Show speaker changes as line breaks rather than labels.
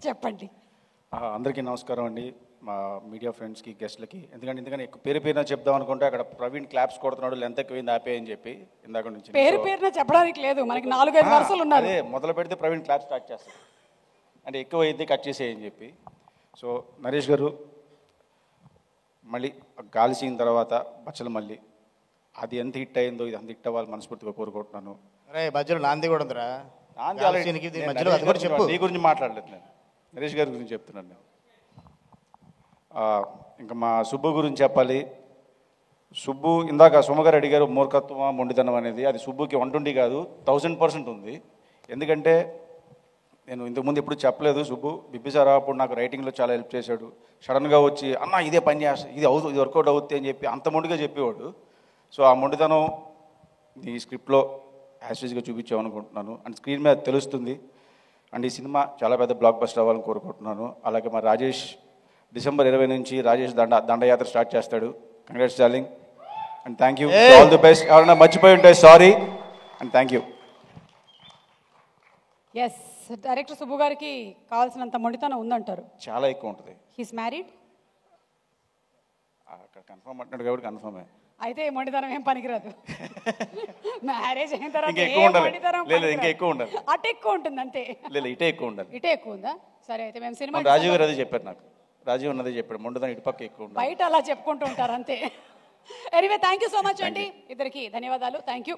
చెప్పండి.
అందరికీ నమస్కారం అండి, మా మీడియా ఫ్రెండ్స్కి, గెస్ట్లకి. ఎందుకంటే పేరు పేరున చెప్దాం అనుకుంటే అక్కడ ప్రవీణ్ క్లాప్స్ కొడుతున్నాడు, లెంత్ ఎక్కువైంది ఆపే అని చెప్పి ఇందాక నుంచి
పేరున చెప్పడానికి లేదు, మనకి 4-5 వరుసలు ఉన్నారు.
అదే మొదలు పెడితే ప్రవీణ్ క్లాప్ స్టార్ట్ చేస్తాడు, అంటే ఎక్కువైంది కట్ చేసేయని చెప్పి. సో నరేష్ గారు మళ్ళీ గాలి సీన్ తర్వాత బచ్చల మళ్ళీ అది ఎంత హిట్ అయిందో ఇది అంత హిట్ అవ్వాలి మనస్ఫూర్తిగా కోరుకుంటున్నాను.
అరే మధ్యలో నాంది కూడా ఉందిరా.
నీ గురించి మాట్లాడలేదు, నేను నరేష్ గారి గురించి చెప్తున్నాను. నేను ఇంకా మా సుబ్బు గురించి చెప్పాలి. సుబ్బు ఇందాక సుమగారు అడిగారు మూర్ఖత్వం మొండితనం అనేది, అది సుబ్బుకి 120 కాదు 1000% ఉంది. ఎందుకంటే నేను ఇంతకుముందు ఎప్పుడు చెప్పలేదు, సుబ్బు బిబ్బిసారా అప్పుడు నాకు రైటింగ్లో చాలా హెల్ప్ చేశాడు. సడన్గా వచ్చి అన్న ఇదే పని చేస్తా, ఇది అవుతుంది, ఇది వర్కౌట్ అవుతుంది అని చెప్పి అంత మొండిగా చెప్పేవాడు. సో ఆ మొండితనం ఈ స్క్రిప్ట్లో యాస్టీజ్గా చూపించామనుకుంటున్నాను, అండ్ స్క్రీన్ మీద తెలుస్తుంది. అండ్ ఈ సినిమా చాలా పెద్ద బ్లాక్ బస్టర్ అవ్వాలని కోరుకుంటున్నాను. అలాగే మా రాజేష్ డిసెంబర్ 20 నుంచి రాజేష్ దండయాత్ర స్టార్ట్ చేస్తాడు. Congrats darling and thank you, all the best. ఎవరైనా మర్చిపోయి ఉంటే sorry and thank you.
Yes, director Subbu గారికి కావాల్సినంత మొండితనం ఉందంటారు.
చాలా ఎక్కువ ఉంటుంది.
He's married?
అక్కడ కన్ఫర్మ్ అంటున్నాడు కాబట్టి కన్ఫర్మే.
అయితే మొండితనం ఏం పనికిరాదు. మ్యారేజ్ అయిన తర్వాత
ఇంకా ఎక్కువ ఉండాలి.
అటు ఎక్కువ ఉంటుంది అంతే.
లేదు ఇటే ఎక్కువ ఉండాలి.
ఇటే ఎక్కువ ఉందా? సరే అయితే మేము సినిమా
రాజీవ్ గారు అదే చెప్పారు నాకు, రాజీవ్ ఉన్నదే చెప్పాడు, మొండితనం ఇటు పక్క ఎక్కువ ఉండాలి.
బయట అలా చెప్పుకుంటూ ఉంటారు అంతే. Anyway thank you so much అండి, ఇద్దరికి ధన్యవాదాలు. Thank you.